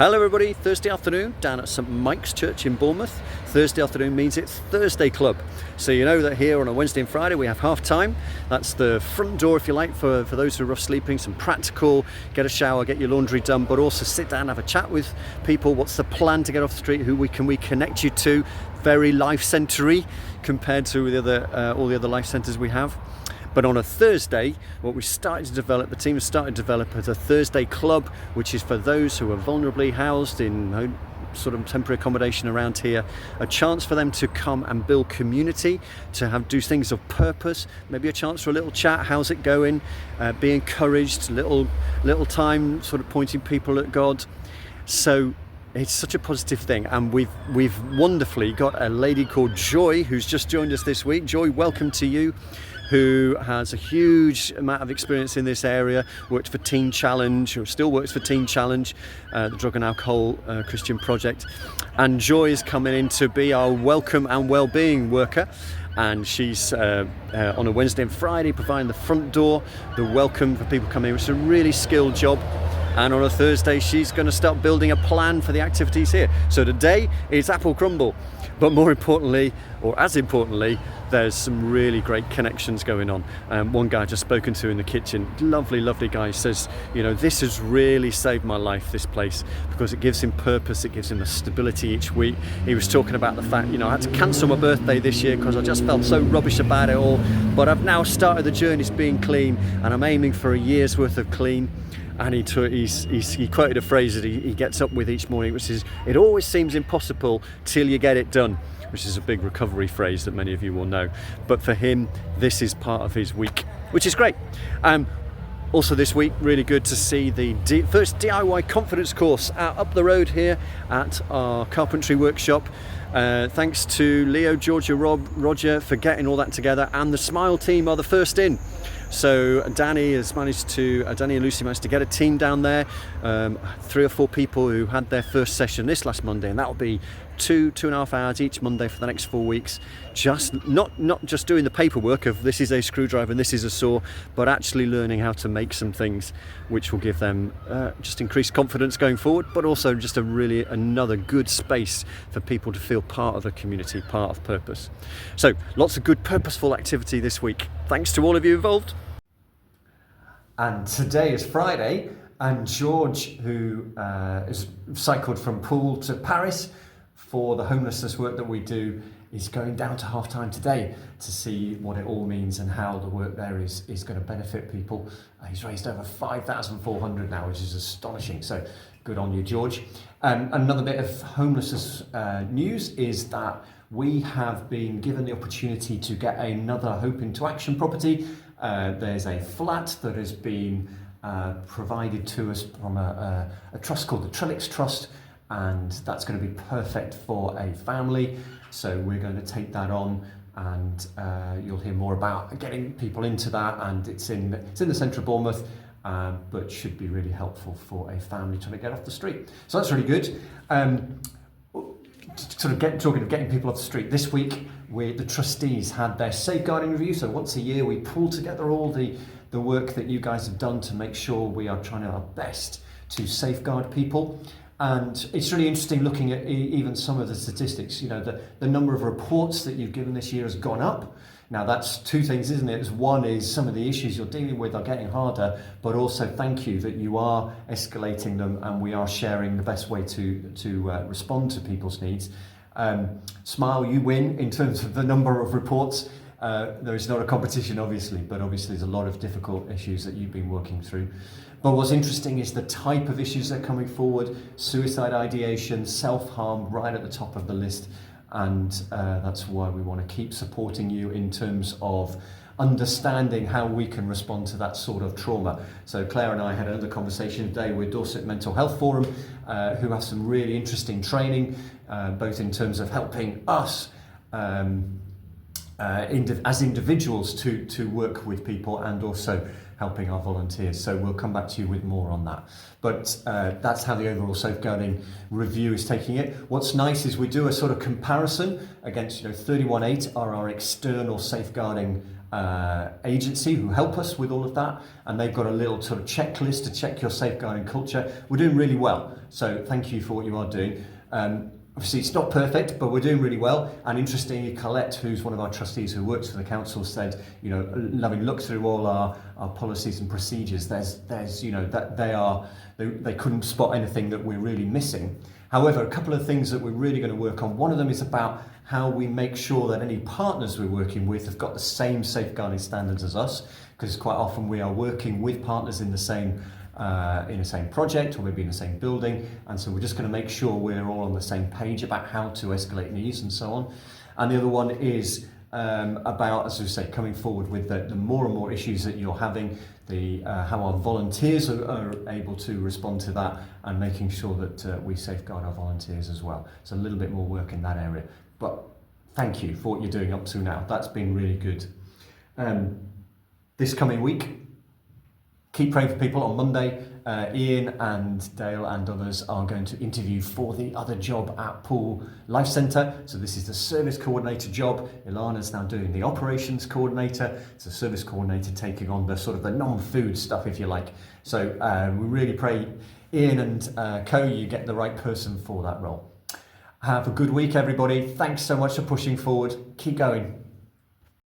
Hello everybody, Thursday afternoon down at St Mike's Church in Bournemouth. Thursday afternoon means it's Thursday Club. So you know that here on a Wednesday and Friday we have half time. That's the front door, if you like, for those who are rough sleeping, some practical, get a shower, get your laundry done, but also sit down and have a chat with people. What's the plan to get off the street? Who can we connect you to? Very life centre-y compared to all the other life centres we have. But on a Thursday, what we started to develop, the team has started to develop as a Thursday club, which is for those who are vulnerably housed in sort of temporary accommodation around here, a chance for them to come and build community, to do things of purpose, maybe a chance for a little chat, how's it going, be encouraged, little time sort of pointing people at God. So it's such a positive thing, and we've wonderfully got a lady called Joy who's just joined us this week. Joy, welcome to you, who has a huge amount of experience in this area, worked for Teen Challenge, or still works for Teen Challenge, the Drug and Alcohol Christian Project. And Joy is coming in to be our welcome and well-being worker. And she's on a Wednesday and Friday providing the front door, the welcome for people coming in. It's a really skilled job. And on a Thursday, she's going to start building a plan for the activities here. So today is apple crumble, but more importantly, or as importantly, there's some really great connections going on. One guy I just spoken to in the kitchen, lovely guy, says, you know, this has really saved my life, this place, because it gives him purpose, it gives him a stability each week. He was talking about the fact, you know, I had to cancel my birthday this year because I just felt so rubbish about it all, but I've now started the journey to being clean, and I'm aiming for a year's worth of clean. And he quoted a phrase that he gets up with each morning, which is, it always seems impossible till you get it done, which is a big recovery phrase that many of you will know. But for him, this is part of his week, which is great. Also this week, really good to see the first DIY confidence course up the road here at our carpentry workshop. Thanks to Leo, Georgia, Roger for getting all that together, and the Smile team are the first in. So Danny and Lucy managed to get a team down there, 3 or 4 people who had their first session this last Monday, and that'll be 2.5 hours each Monday for the next 4 weeks. Just not just doing the paperwork of this is a screwdriver and this is a saw, but actually learning how to make some things which will give them just increased confidence going forward, but also just another good space for people to feel part of the community, part of purpose. So lots of good purposeful activity this week. Thanks to all of you involved. And today is Friday, and George, who is cycled from Poole to Paris for the homelessness work that we do, is going down to half time today to see what it all means and how the work there is going to benefit people. He's raised over 5,400 now, which is astonishing. So good on you, George. Another bit of homelessness news is that we have been given the opportunity to get another Hope into Action property. There's a flat that has been provided to us from a trust called the Trellix Trust, and that's going to be perfect for a family. So we're going to take that on, and you'll hear more about getting people into that. And it's in the centre of Bournemouth, but should be really helpful for a family trying to get off the street. So that's really good. Talking of getting people off the street, this week the trustees had their safeguarding review. So once a year we pull together all the work that you guys have done to make sure we are trying our best to safeguard people. And it's really interesting looking at even some of the statistics. You know, the number of reports that you've given this year has gone up. Now that's 2 things, isn't it? One is some of the issues you're dealing with are getting harder, but also thank you that you are escalating them, and we are sharing the best way to respond to people's needs. Smile, you win in terms of the number of reports. There is not a competition, obviously, but obviously there's a lot of difficult issues that you've been working through. But what's interesting is the type of issues that are coming forward: suicide ideation, self-harm, right at the top of the list. And that's why we want to keep supporting you in terms of understanding how we can respond to that sort of trauma. So Claire and I had another conversation today with Dorset Mental Health Forum, who have some really interesting training, both in terms of helping us as individuals to work with people, and also helping our volunteers. So we'll come back to you with more on that. But that's how the overall safeguarding review is taking it. What's nice is we do a sort of comparison against, 318 are our external safeguarding agency who help us with all of that, and they've got a little sort of checklist to check your safeguarding culture. We're doing really well, so thank you for what you are doing. Obviously it's not perfect, but we're doing really well. And interestingly, Colette, who's one of our trustees who works for the council, said, having looked through all our policies and procedures, there's that they couldn't spot anything that we're really missing. However, a couple of things that we're really going to work on. One of them is about how we make sure that any partners we're working with have got the same safeguarding standards as us, because quite often we are working with partners in the same project, or maybe in the same building, and so we're just going to make sure we're all on the same page about how to escalate needs and so on. And the other one is about, as we say, coming forward with the more and more issues that you're having, how our volunteers are able to respond to that, and making sure that we safeguard our volunteers as well. So a little bit more work in that area. But thank you for what you're doing up to now. That's been really good. This coming week, keep praying for people. On Monday, Ian and Dale and others are going to interview for the other job at Poole Life Centre. So this is the service coordinator job. Ilana's now doing the operations coordinator. It's a service coordinator taking on the sort of the non-food stuff, if you like. So we really pray, Ian and co, you get the right person for that role. Have a good week, everybody. Thanks so much for pushing forward. Keep going.